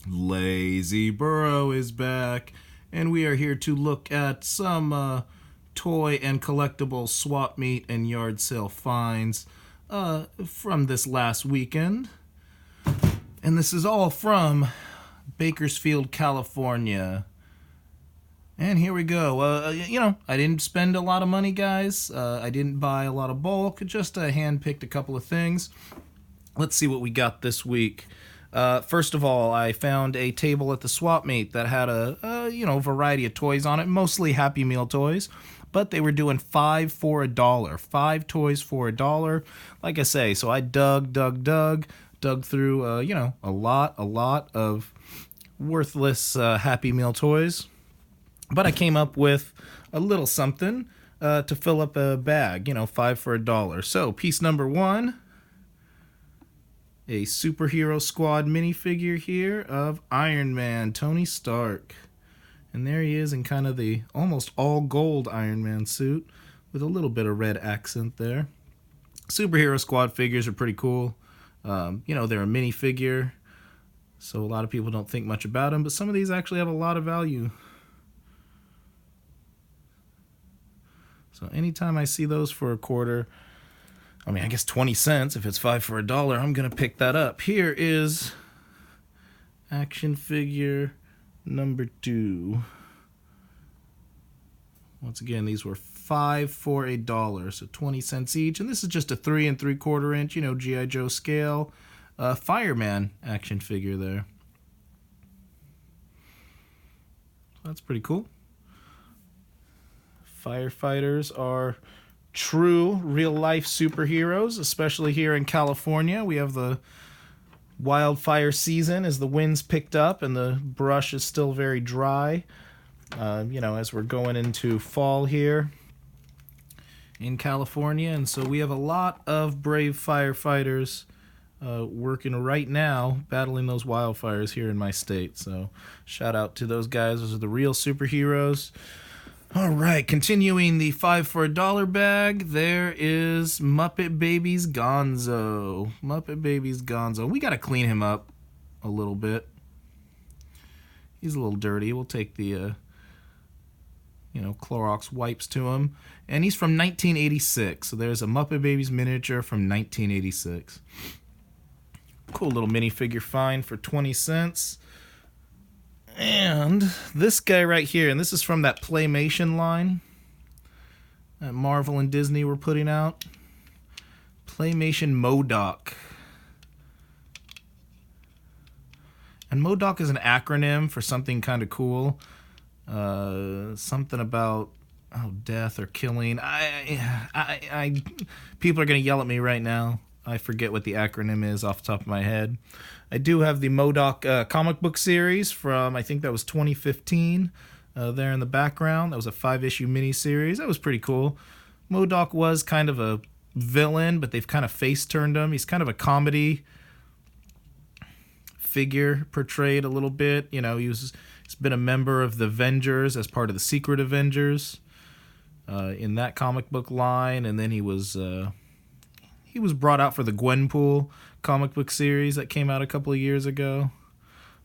Lazy Burrow is back, and we are here to look at some toy and collectible swap meet and yard sale finds from this last weekend. And this is all from Bakersfield, California. And here we go. I didn't spend a lot of money, guys. I didn't buy a lot of bulk, just hand-picked a couple of things. Let's see what we got this week. First of all, I found a table at the swap meet that had a variety of toys on it, mostly Happy Meal toys, but they were doing 5 for $1. 5 toys for $1. Like I say, so I dug through, a lot of worthless Happy Meal toys. But I came up with a little something to fill up a bag, 5 for $1. So, piece number 1, a superhero squad minifigure here of Iron Man, Tony Stark. And there he is in kind of the almost all gold Iron Man suit with a little bit of red accent there. Superhero squad figures are pretty cool. They're a minifigure, so a lot of people don't think much about them, but some of these actually have a lot of value. So anytime I see those for a quarter, I guess 20 cents, if it's 5 for $1, I'm going to pick that up. Here is action figure number 2. Once again, these were 5 for $1, so 20 cents each. And this is just a 3 3/4 inch, G.I. Joe scale Fireman action figure there. That's pretty cool. Firefighters are true real-life superheroes, especially here in California. We have the wildfire season as the winds picked up and the brush is still very dry. As we're going into fall here in California. And so we have a lot of brave firefighters working right now, battling those wildfires here in my state. So shout out to those guys. Those are the real superheroes. All right, continuing the 5 for $1 bag, there is Muppet Babies Gonzo. Muppet Babies Gonzo. We got to clean him up a little bit. He's a little dirty. We'll take the, Clorox wipes to him. And he's from 1986. So there's a Muppet Babies miniature from 1986. Cool little minifigure find for 20 cents. And this guy right here, and this is from that Playmation line that Marvel and Disney were putting out. Playmation MODOK. And MODOK is an acronym for something kind of cool. Something about death or killing. People are going to yell at me right now. I forget what the acronym is off the top of my head. I do have the MODOK comic book series from, I think that was 2015, there in the background. That was a 5-issue miniseries. That was pretty cool. MODOK was kind of a villain, but they've kind of face-turned him. He's kind of a comedy figure portrayed a little bit. He's been a member of the Avengers as part of the Secret Avengers in that comic book line, and then he was brought out for the Gwenpool comic book series that came out a couple of years ago.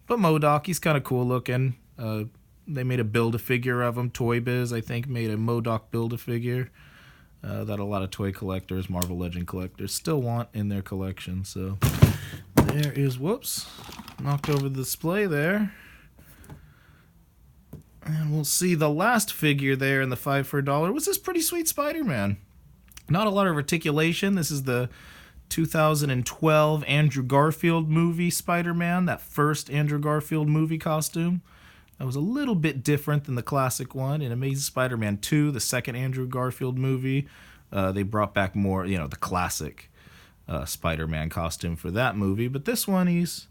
But MODOK, he's kind of cool looking. They made a Build-A-Figure of him. Toy Biz, I think, made a MODOK Build-A-Figure that a lot of toy collectors, Marvel Legend collectors, still want in their collection. So there is, whoops, knocked over the display there. And we'll see the last figure there in the 5 for $1 was this pretty sweet SpiderMan. Not a lot of articulation. This is the 2012 Andrew Garfield movie SpiderMan, that first Andrew Garfield movie costume. That was a little bit different than the classic one. In Amazing Spider-Man 2, the second Andrew Garfield movie, they brought back more, the classic Spider-Man costume for that movie. But this one, he's,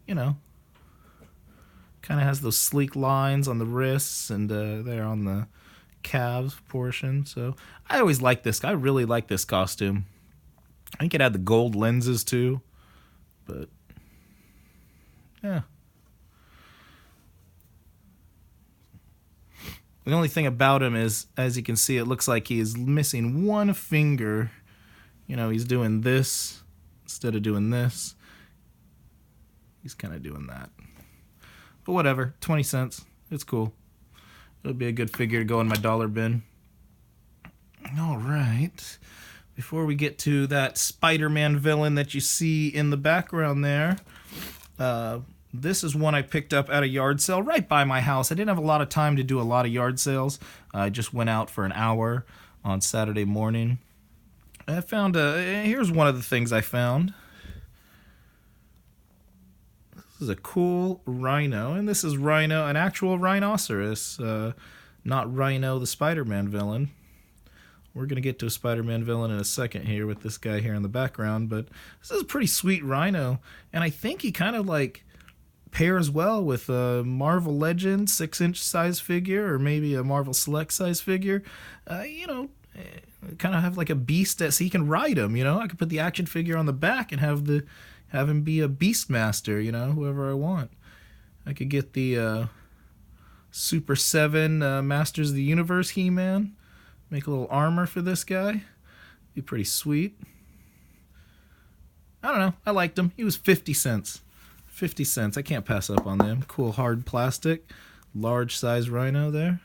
kind of has those sleek lines on the wrists and there on the calves portion. So I always like this guy. I really like this costume. I think it had the gold lenses too, but yeah. The only thing about him is, as you can see, it looks like he is missing one finger. He's doing this instead of doing this. He's kind of doing that. But whatever, 20 cents. It's cool. It'll be a good figure to go in my dollar bin. All right. Before we get to that Spider-Man villain that you see in the background there, this is one I picked up at a yard sale right by my house. I didn't have a lot of time to do a lot of yard sales. I just went out for an hour on Saturday morning. I found here's one of the things I found. This is a cool Rhino, and this is Rhino, an actual rhinoceros, not Rhino the Spider-Man villain. We're going to get to a Spider-Man villain in a second here with this guy here in the background, but this is a pretty sweet Rhino, and I think he kind of like pairs well with a Marvel Legends 6-inch size figure, or maybe a Marvel Select size figure. Kind of have like a beast that so he can ride him. I could put the action figure on the back and have him be a Beastmaster. Whoever I want. I could get the Super 7 Masters of the Universe He-Man. Make a little armor for this guy. Be pretty sweet. I don't know. I liked him. He was 50 cents. 50 cents. I can't pass up on them. Cool hard plastic. Large size Rhino there.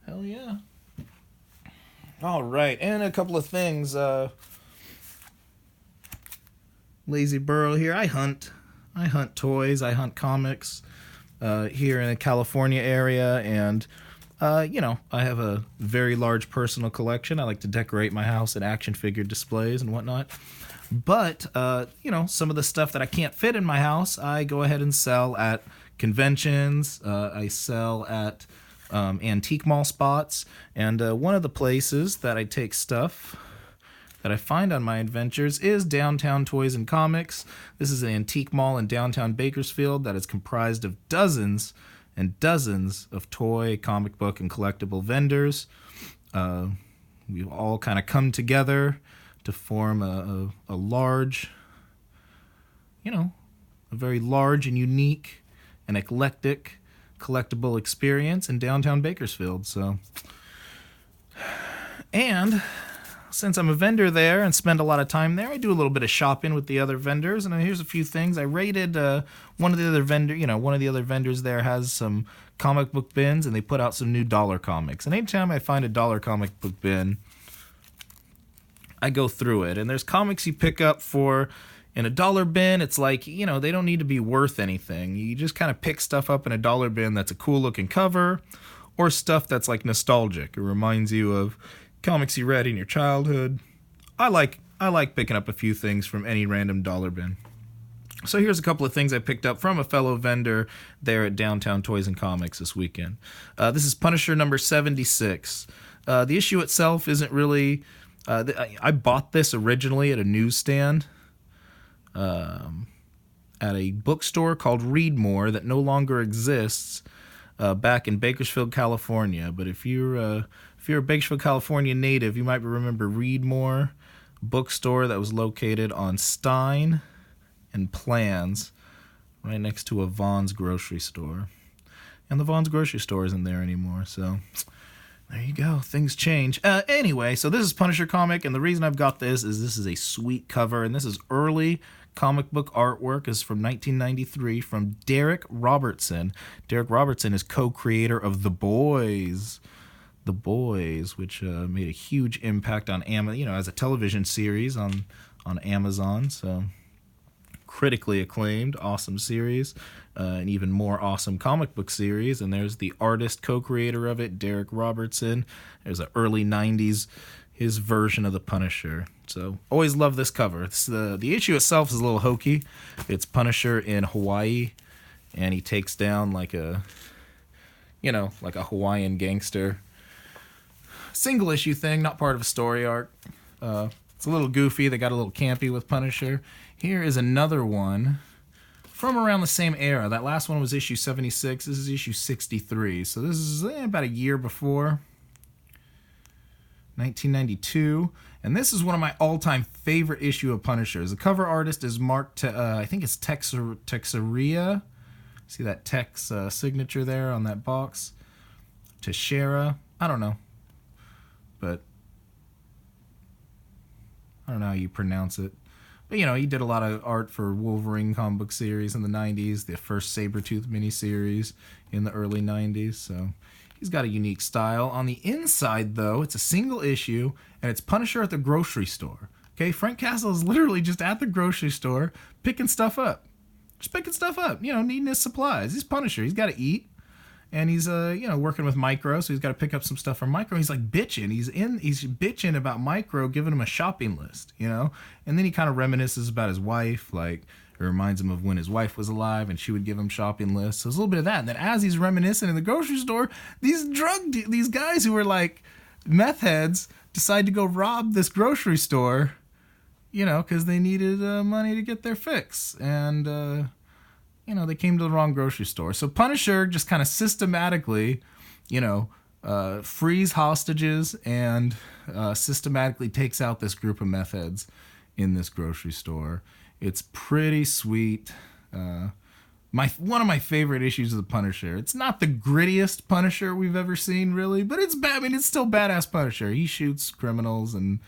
Hell yeah. All right. And a couple of things. Lazy Burrow here. I hunt toys. I hunt comics here in the California area. And I have a very large personal collection. I like to decorate my house in action figure displays and whatnot. But, some of the stuff that I can't fit in my house, I go ahead and sell at conventions. I sell at antique mall spots. And one of the places that I take stuff that I find on my adventures is Downtown Toys and Comics. This is an antique mall in downtown Bakersfield that is comprised of dozens and dozens of toy, comic book, and collectible vendors. We've all kind of come together to form a large, a very large and unique and eclectic collectible experience in downtown Bakersfield. And since I'm a vendor there and spend a lot of time there, I do a little bit of shopping with the other vendors. And here's a few things. I rated one of the other vendors there has some comic book bins, and they put out some new dollar comics. And anytime I find a dollar comic book bin, I go through it. And there's comics you pick up for in a dollar bin. It's like, they don't need to be worth anything. You just kind of pick stuff up in a dollar bin that's a cool looking cover, or stuff that's like nostalgic. It reminds you of comics you read in your childhood. I like picking up a few things from any random dollar bin. So here's a couple of things I picked up from a fellow vendor there at Downtown Toys and Comics this weekend. This is Punisher number 76. The issue itself isn't really... I bought this originally at a newsstand at a bookstore called Read More that no longer exists back in Bakersfield, California. But if you're a Bakersfield, California native, you might remember Read More bookstore that was located on Stein and Plans, right next to a Vaughn's grocery store. And the Vaughn's grocery store isn't there anymore, so there you go. Things change. Anyway, so this is Punisher comic, and the reason I've got this is a sweet cover, and this is early comic book artwork. Is from 1993 from Derek Robertson. Derek Robertson is co-creator of The Boys. The Boys, which made a huge impact on Amazon, as a television series on Amazon. So critically acclaimed, awesome series, an even more awesome comic book series. And there's the artist co-creator of it, Derek Robertson. There's an early 90s, his version of the Punisher. So always love this cover. The issue itself is a little hokey. It's Punisher in Hawaii, and he takes down like a Hawaiian gangster. Single issue thing, not part of a story arc. It's a little goofy. They got a little campy with Punisher. Here is another one from around the same era. That last one was issue 76. This is issue 63. So this is about a year before. 1992. And this is one of my all-time favorite issue of Punishers. The cover artist is Mark, I think it's Texeria. See that Tex signature there on that box? Teixeira. I don't know. But I don't know how you pronounce it. But, he did a lot of art for Wolverine comic book series in the 90s, the first Sabretooth miniseries in the early 90s. So he's got a unique style. On the inside, though, it's a single issue, and it's Punisher at the grocery store. Okay, Frank Castle is literally just at the grocery store picking stuff up. Just picking stuff up, needing his supplies. He's Punisher. He's got to eat. And he's, working with Micro, so he's got to pick up some stuff from Micro. He's like bitching. He's bitching about Micro giving him a shopping list, And then he kind of reminisces about his wife. Like, it reminds him of when his wife was alive and she would give him shopping lists. So there's a little bit of that. And then as he's reminiscing in the grocery store, these guys who were like meth heads decide to go rob this grocery store, because they needed money to get their fix. And, they came to the wrong grocery store. So Punisher just kind of systematically, frees hostages and systematically takes out this group of meth heads in this grocery store. It's pretty sweet. One of my favorite issues of the Punisher. It's not the grittiest Punisher we've ever seen, really, but it's bad. I mean, it's still badass Punisher. He shoots criminals and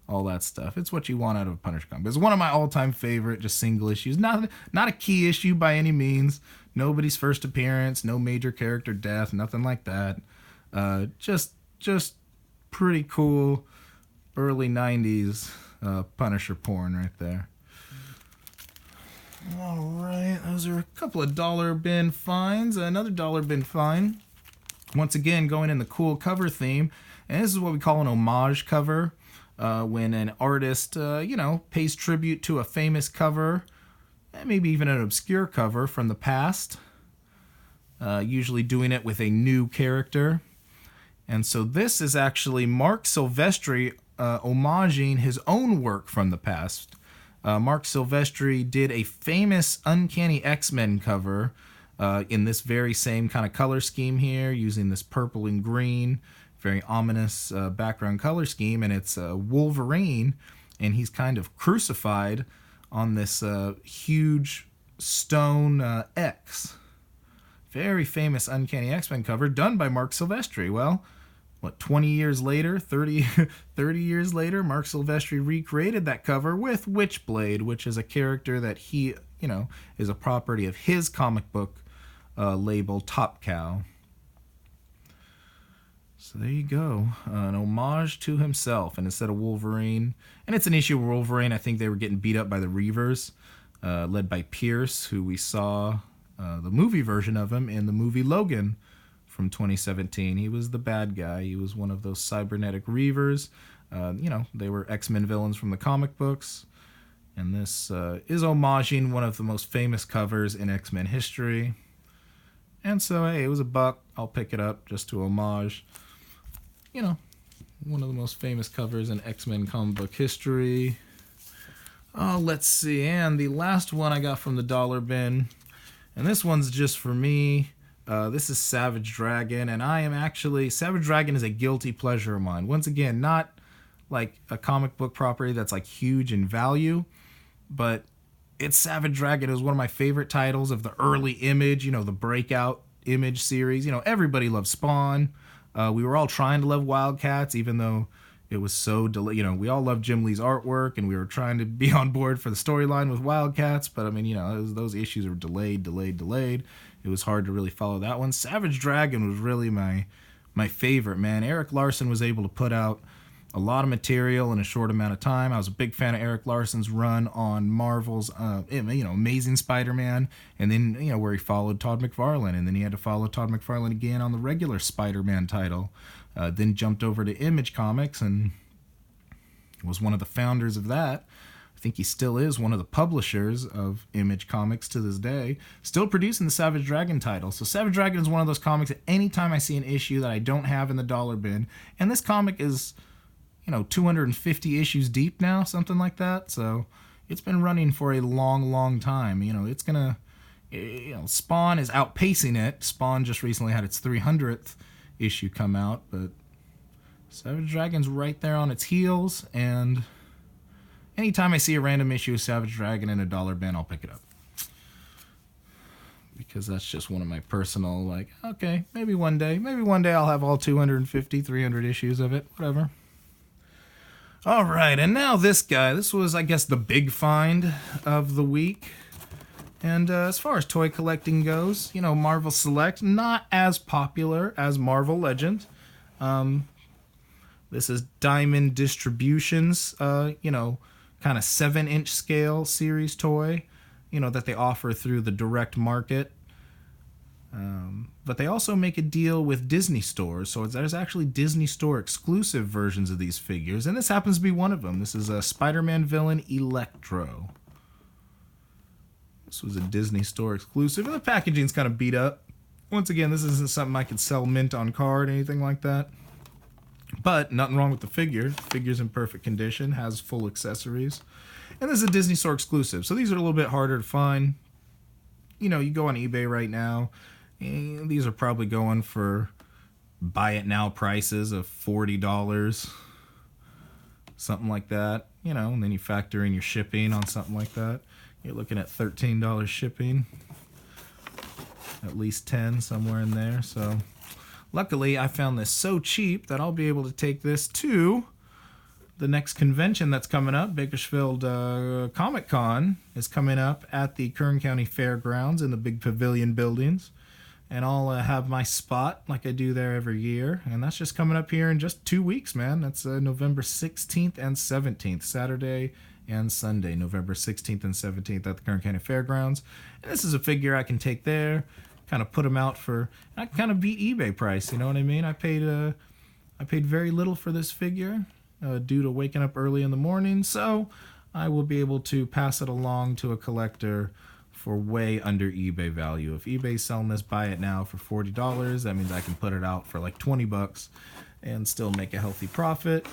all that stuff. It's what you want out of a Punisher comic. It's one of my all-time favorite, just single issues. Not a key issue by any means. Nobody's first appearance, no major character death, nothing like that. Just pretty cool early 90s Punisher porn right there. All right, those are a couple of dollar bin finds. Another dollar bin find. Once again, going in the cool cover theme. And this is what we call an homage cover. When an artist, pays tribute to a famous cover, maybe even an obscure cover from the past, usually doing it with a new character. And so this is actually Mark Silvestri homaging his own work from the past. Mark Silvestri did a famous Uncanny X-Men cover in this very same kind of color scheme here, using this purple and green, very ominous background color scheme, and it's Wolverine, and he's kind of crucified on this huge stone X. Very famous Uncanny X-Men cover done by Mark Silvestri. Well, 20 years later, 30 years later, Mark Silvestri recreated that cover with Witchblade, which is a character that he, is a property of his comic book label, Top Cow. So there you go, an homage to himself, and instead of Wolverine, and it's an issue where Wolverine, I think they were getting beat up by the Reavers, led by Pierce, who we saw the movie version of him in the movie Logan from 2017. He was the bad guy. He was one of those cybernetic Reavers. They were X-Men villains from the comic books, and this is homaging one of the most famous covers in X-Men history. And so, hey, it was $1. I'll pick it up just to homage. One of the most famous covers in X-Men comic book history. Oh, let's see. And the last one I got from the dollar bin. And this one's just for me. This is Savage Dragon. And Savage Dragon is a guilty pleasure of mine. Once again, not like a comic book property that's like huge in value. But it's Savage Dragon. It was one of my favorite titles of the early Image, the breakout Image series. Everybody loved Spawn. We were all trying to love Wildcats, even though it was so delayed. We all loved Jim Lee's artwork, and we were trying to be on board for the storyline with Wildcats. But I mean, those issues were delayed. It was hard to really follow that one. Savage Dragon was really my favorite, man. Eric Larson was able to put out a lot of material in a short amount of time. I was a big fan of Eric Larson's run on Marvel's, Amazing Spider-Man, and then, where he followed Todd McFarlane, and then he had to follow Todd McFarlane again on the regular Spider-Man title. Then jumped over to Image Comics and was one of the founders of that. I think he still is one of the publishers of Image Comics to this day, still producing the Savage Dragon title. So Savage Dragon is one of those comics that anytime I see an issue that I don't have in the dollar bin, and this comic is 250 issues deep now, something like that. So it's been running for a long time. It's gonna, Spawn is outpacing it. Spawn just recently had its 300th issue come out, but Savage Dragon's right there on its heels. And anytime I see a random issue of Savage Dragon in a dollar bin, I'll pick it up, because that's just one of my personal, okay, maybe one day I'll have all 250, 300 issues of it, whatever. All right, and now this guy. This was, I guess, the big find of the week. And as far as toy collecting goes, you know, Marvel Select, not as popular as Marvel Legend. This is Diamond Distribution's, you know, kind of 7-inch scale series toy, you know, that they offer through the direct market. But they also make a deal with Disney stores, so there's actually Disney store exclusive versions of these figures, and this happens to be one of them. This is a SpiderMan villain, Electro. This was a Disney store exclusive, and the packaging's kind of beat up. Once again, this isn't something I could sell mint on card, anything like that. But nothing wrong with the figure. The figure's in perfect condition, has full accessories. And this is a Disney store exclusive, so these are a little bit harder to find. You know, you go on eBay right now, and these are probably going for buy it now prices of $40, something like that. You know, and then you factor in your shipping on something like that. You're looking at $13 shipping, at least 10 somewhere in there. So luckily I found this so cheap that I'll be able to take this to the next convention that's coming up. Bakersfield Comic Con is coming up at the Kern County Fairgrounds in the big pavilion buildings. And I'll have my spot like I do there every year. And that's just coming up here in just 2 weeks, man. That's November 16th and 17th, Saturday and Sunday, November 16th and 17th at the Kern County Fairgrounds. And this is a figure I can take there, kind of put them out for, I kind of beat eBay price, you know what I mean? I paid very little for this figure due to waking up early in the morning, so I will be able to pass it along to a collector for way under eBay value. If eBay's selling this, buy it now for $40, that means I can put it out for like $20 and still make a healthy profit.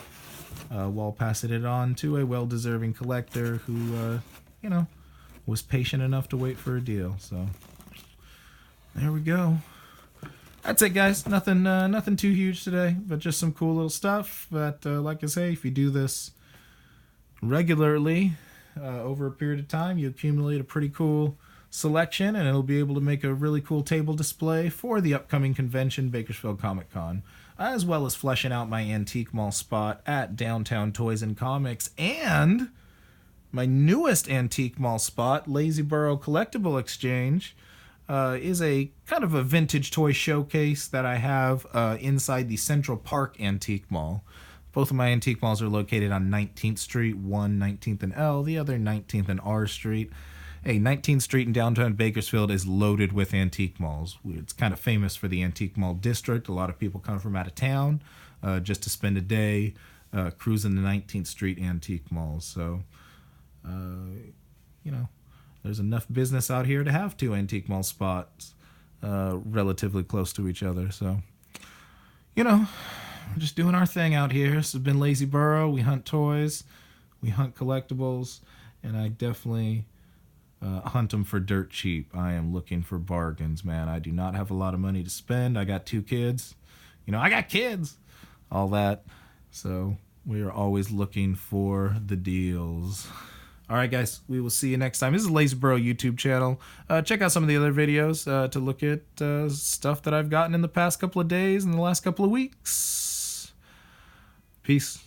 While passing it on to a well-deserving collector who, you know, was patient enough to wait for a deal. So there we go. That's it, guys. Nothing too huge today, but just some cool little stuff. But like I say, if you do this regularly over a period of time, you accumulate a pretty cool selection, and it'll be able to make a really cool table display for the upcoming convention, Bakersfield Comic Con, as well as fleshing out my antique mall spot at Downtown Toys and Comics, and my newest antique mall spot, Lazy Borough Collectible Exchange, is a kind of a vintage toy showcase that I have inside the Central Park Antique Mall. Both of my antique malls are located on 19th Street, one 19th and L, the other 19th and R Street. Hey, 19th Street in downtown Bakersfield is loaded with antique malls. It's kind of famous for the antique mall district. A lot of people come from out of town just to spend a day cruising the 19th Street antique malls. So, you know, there's enough business out here to have 2 antique mall spots relatively close to each other. So, you know, we're just doing our thing out here. This has been Lazy Borough. We hunt toys, we hunt collectibles, and I definitely hunt them for dirt cheap. I am looking for bargains, man. I do not have a lot of money to spend. I got 2 kids. You know, I got kids. All that. So we are always looking for the deals. All right, guys. We will see you next time. This is Lazy Borough YouTube channel. Check out some of the other videos to look at stuff that I've gotten in the past couple of days and the last couple of weeks. Peace.